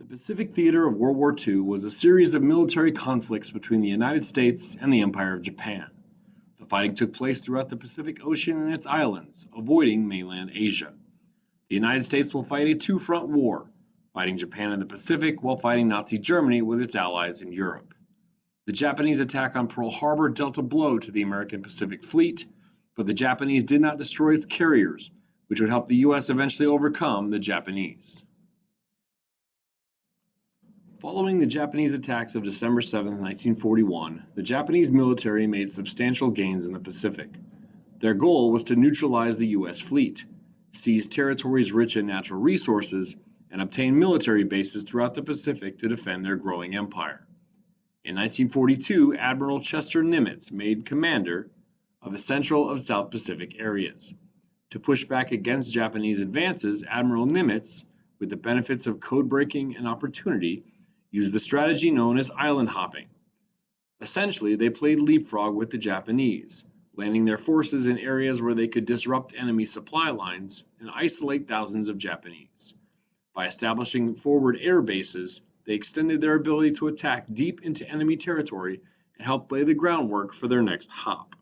The Pacific theater of World War II was a series of military conflicts between the United States and the Empire of Japan. The fighting took place throughout the Pacific Ocean and its islands, avoiding mainland Asia. The United States will fight a two-front war, fighting Japan in the Pacific while fighting Nazi Germany with its allies in Europe. The Japanese attack on Pearl Harbor dealt a blow to the American Pacific Fleet, but the Japanese did not destroy its carriers, which would help the U.S. eventually overcome the Japanese. Following the Japanese attacks of December 7, 1941, the Japanese military made substantial gains in the Pacific. Their goal was to neutralize the U.S. fleet, seize territories rich in natural resources, and obtain military bases throughout the Pacific to defend their growing empire. In 1942, Admiral Chester Nimitz made commander of the Central and South Pacific areas. To push back against Japanese advances, Admiral Nimitz, with the benefits of code breaking and opportunity, used the strategy known as island hopping. Essentially, they played leapfrog with the Japanese, landing their forces in areas where they could disrupt enemy supply lines and isolate thousands of Japanese. By establishing forward air bases, they extended their ability to attack deep into enemy territory and helped lay the groundwork for their next hop.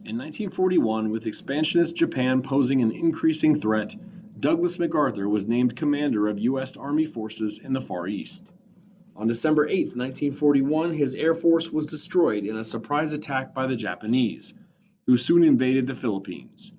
In 1941, with expansionist Japan posing an increasing threat, Douglas MacArthur was named commander of U.S. Army forces in the Far East. On December 8, 1941, his air force was destroyed in a surprise attack by the Japanese, who soon invaded the Philippines.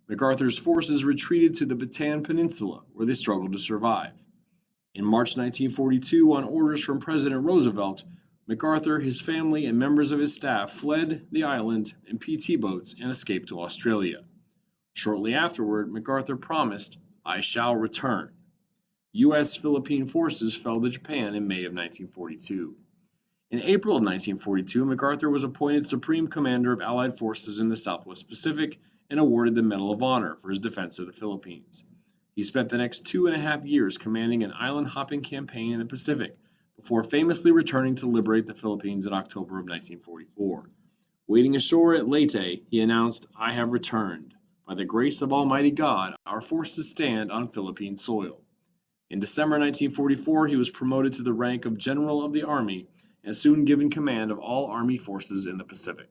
MacArthur's forces retreated to the Bataan Peninsula, where they struggled to survive. In March 1942, on orders from President Roosevelt, MacArthur, his family, and members of his staff fled the island in PT boats and escaped to Australia. Shortly afterward, MacArthur promised, "I shall return." U.S. Philippine forces fell to Japan in May of 1942. In April of 1942, MacArthur was appointed Supreme Commander of Allied Forces in the Southwest Pacific and awarded the Medal of Honor for his defense of the Philippines. He spent the next 2.5 years commanding an island-hopping campaign in the Pacific before famously returning to liberate the Philippines in October of 1944. Wading ashore at Leyte, he announced, "I have returned. By the grace of Almighty God, our forces stand on Philippine soil." In December 1944, he was promoted to the rank of General of the Army and soon given command of all Army forces in the Pacific.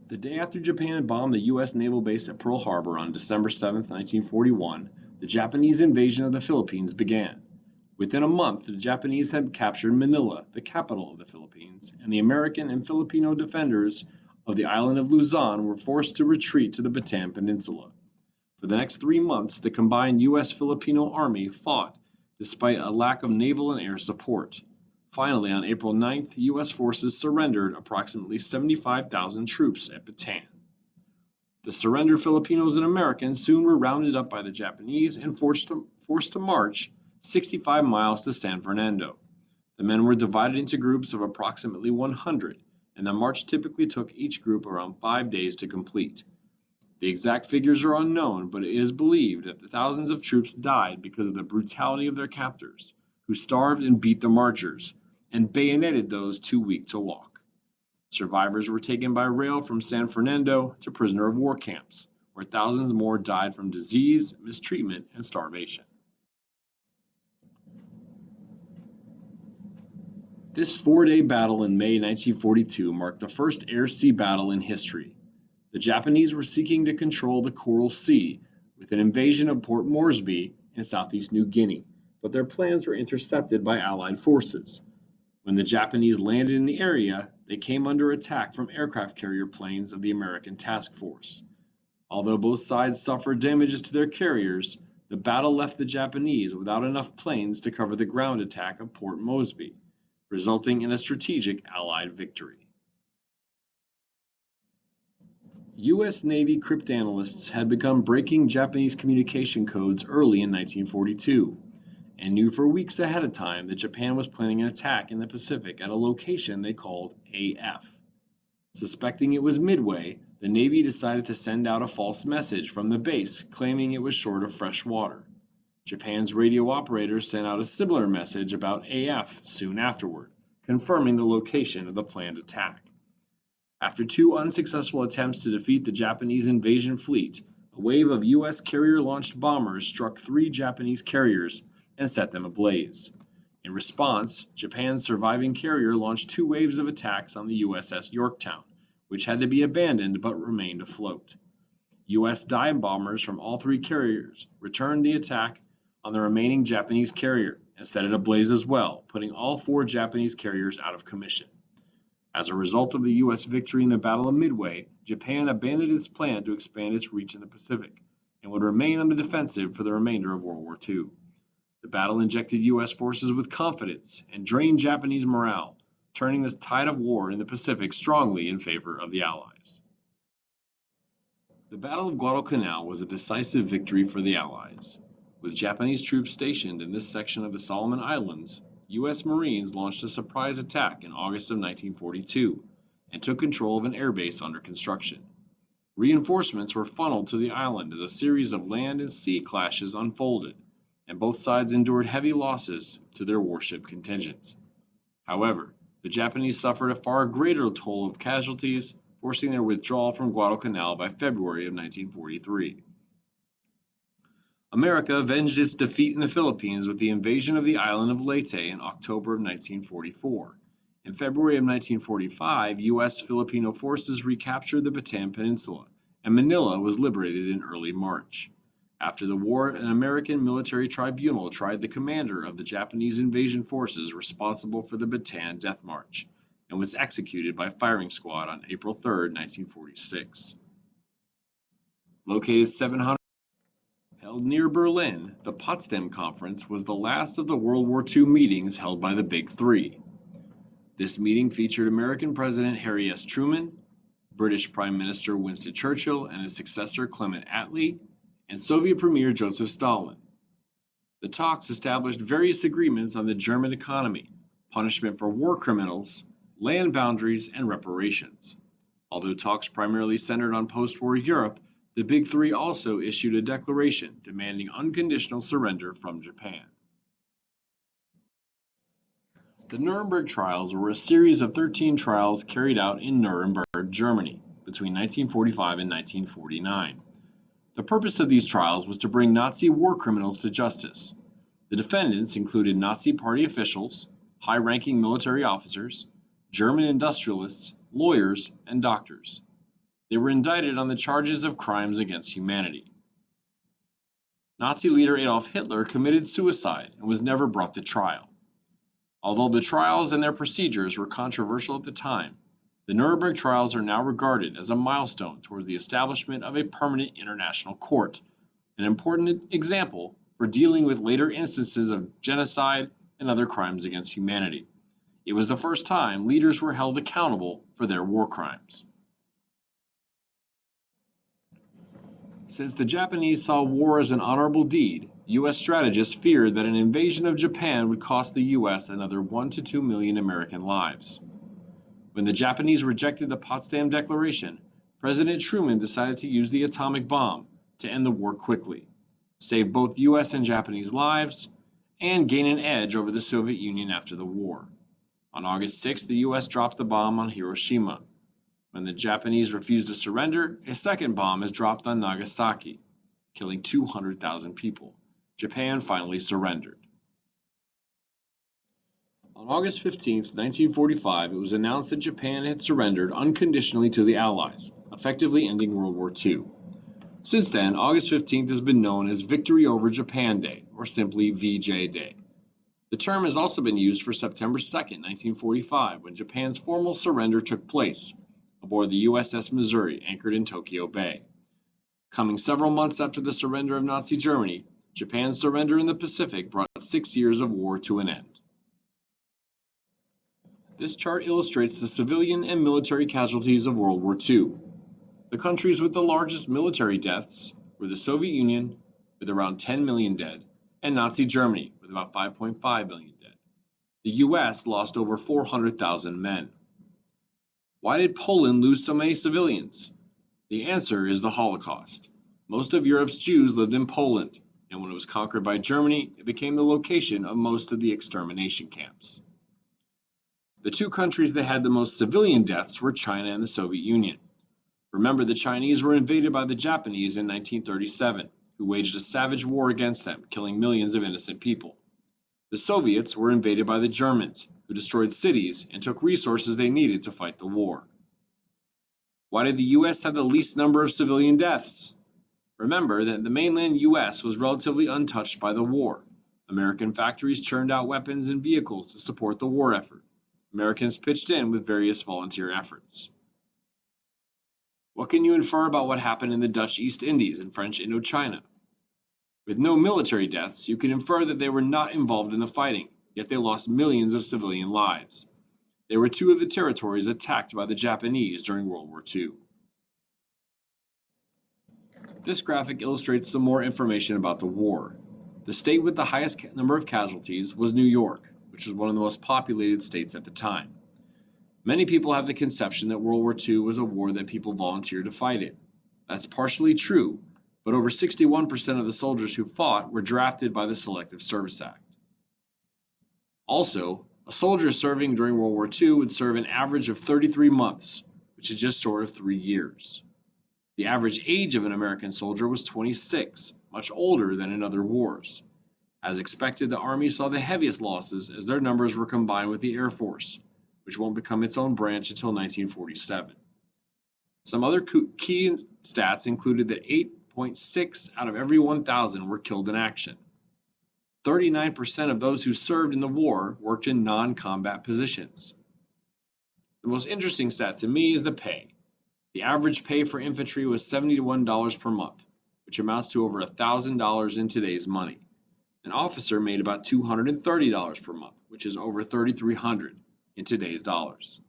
The day after Japan bombed the U.S. naval base at Pearl Harbor on December 7, 1941, the Japanese invasion of the Philippines began. Within a month, the Japanese had captured Manila, the capital of the Philippines, and the American and Filipino defenders of the island of Luzon were forced to retreat to the Bataan Peninsula. For the next 3 months, the combined U.S.-Filipino Army fought despite a lack of naval and air support. Finally, on April 9th, U.S. forces surrendered approximately 75,000 troops at Bataan. The surrendered Filipinos and Americans soon were rounded up by the Japanese and forced to march 65 miles to San Fernando. The men were divided into groups of approximately 100, and the march typically took each group around 5 days to complete. The exact figures are unknown, but it is believed that the thousands of troops died because of the brutality of their captors, who starved and beat the marchers, and bayoneted those too weak to walk. Survivors were taken by rail from San Fernando to prisoner of war camps, where thousands more died from disease, mistreatment, and starvation. This 4-day battle in May 1942 marked the first air-sea battle in history. The Japanese were seeking to control the Coral Sea with an invasion of Port Moresby in southeast New Guinea, but their plans were intercepted by Allied forces. When the Japanese landed in the area, they came under attack from aircraft carrier planes of the American Task Force. Although both sides suffered damages to their carriers, the battle left the Japanese without enough planes to cover the ground attack of Port Moresby, resulting in a strategic Allied victory. U.S. Navy cryptanalysts had begun breaking Japanese communication codes early in 1942, and knew for weeks ahead of time that Japan was planning an attack in the Pacific at a location they called AF. Suspecting it was Midway, the Navy decided to send out a false message from the base claiming it was short of fresh water. Japan's radio operators sent out a similar message about AF soon afterward, confirming the location of the planned attack. After 2 unsuccessful attempts to defeat the Japanese invasion fleet, A wave of U.S. carrier-launched bombers struck 3 Japanese carriers and set them ablaze. In response, Japan's surviving carrier launched 2 waves of attacks on the USS Yorktown, which had to be abandoned but remained afloat. U.S. dive bombers from all 3 carriers returned the attack on the remaining Japanese carrier and set it ablaze as well, putting all 4 Japanese carriers out of commission. As a result of the U.S. victory in the Battle of Midway, Japan abandoned its plan to expand its reach in the Pacific and would remain on the defensive for the remainder of World War II. The battle injected U.S. forces with confidence and drained Japanese morale, turning the tide of war in the Pacific strongly in favor of the Allies. The Battle of Guadalcanal was a decisive victory for the Allies. With Japanese troops stationed in this section of the Solomon Islands, U.S. Marines launched a surprise attack in August of 1942 and took control of an airbase under construction. Reinforcements were funneled to the island as a series of land and sea clashes unfolded, and both sides endured heavy losses to their warship contingents. However, the Japanese suffered a far greater toll of casualties, forcing their withdrawal from Guadalcanal by February of 1943. America avenged its defeat in the Philippines with the invasion of the island of Leyte in October of 1944. In February of 1945, U.S. Filipino forces recaptured the Bataan Peninsula, and Manila was liberated in early March. After the war, an American military tribunal tried the commander of the Japanese invasion forces responsible for the Bataan Death March, and was executed by firing squad on April 3, 1946. Located 700 Held near Berlin, the Potsdam Conference was the last of the World War II meetings held by the Big Three. This meeting featured American President Harry S. Truman, British Prime Minister Winston Churchill and his successor Clement Attlee, and Soviet Premier Joseph Stalin. The talks established various agreements on the German economy, punishment for war criminals, land boundaries, and reparations. Although talks primarily centered on post-war Europe, the Big Three also issued a declaration demanding unconditional surrender from Japan. The Nuremberg trials were a series of 13 trials carried out in Nuremberg, Germany, between 1945 and 1949. The purpose of these trials was to bring Nazi war criminals to justice. The defendants included Nazi Party officials, high-ranking military officers, German industrialists, lawyers, and doctors. They were indicted on the charges of crimes against humanity. Nazi leader Adolf Hitler committed suicide and was never brought to trial. Although the trials and their procedures were controversial at the time, the Nuremberg trials are now regarded as a milestone toward the establishment of a permanent international court, an important example for dealing with later instances of genocide and other crimes against humanity. It was the first time leaders were held accountable for their war crimes. Since the Japanese saw war as an honorable deed, U.S. strategists feared that an invasion of Japan would cost the U.S. another 1 to 2 million American lives. When the Japanese rejected the Potsdam Declaration, President Truman decided to use the atomic bomb to end the war quickly, save both U.S. and Japanese lives, and gain an edge over the Soviet Union after the war. On August 6, the U.S. dropped the bomb on Hiroshima. When the Japanese refused to surrender, a second bomb is dropped on Nagasaki, killing 200,000 people. Japan finally surrendered. On August 15, 1945, it was announced that Japan had surrendered unconditionally to the Allies, effectively ending World War II. Since then, August 15th has been known as Victory over Japan Day, or simply VJ Day. The term has also been used for September 2, 1945, when Japan's formal surrender took place aboard the USS Missouri, anchored in Tokyo Bay. Coming several months after the surrender of Nazi Germany, Japan's surrender in the Pacific brought 6 years of war to an end. This chart illustrates the civilian and military casualties of World War II. The countries with the largest military deaths were the Soviet Union, with around 10 million dead, and Nazi Germany, with about 5.5 million dead. The US lost over 400,000 men. Why did Poland lose so many civilians? The answer is the Holocaust. Most of Europe's Jews lived in Poland, and when it was conquered by Germany, it became the location of most of the extermination camps. The two countries that had the most civilian deaths were China and the Soviet Union. Remember, the Chinese were invaded by the Japanese in 1937, who waged a savage war against them, killing millions of innocent people. The Soviets were invaded by the Germans, who destroyed cities and took resources they needed to fight the war. Why did the US have the least number of civilian deaths? Remember that the mainland US was relatively untouched by the war. American factories churned out weapons and vehicles to support the war effort. Americans pitched in with various volunteer efforts. What can you infer about what happened in the Dutch East Indies and French Indochina? With no military deaths, you can infer that they were not involved in the fighting, yet they lost millions of civilian lives. They were two of the territories attacked by the Japanese during World War II. This graphic illustrates some more information about the war. The state with the highest number of casualties was New York, which was one of the most populated states at the time. Many people have the conception that World War II was a war that people volunteered to fight in. That's partially true, but over 61% of the soldiers who fought were drafted by the Selective Service Act. Also, a soldier serving during World War II would serve an average of 33 months, which is just short of 3 years. The average age of an American soldier was 26, much older than in other wars. As expected, the Army saw the heaviest losses as their numbers were combined with the Air Force, which won't become its own branch until 1947. Some other key stats included that 8.6 out of every 1,000 were killed in action. 39% of those who served in the war worked in non-combat positions. The most interesting stat to me is the pay. The average pay for infantry was $71 per month, which amounts to over $1,000 in today's money. An officer made about $230 per month, which is over $3,300 in today's dollars.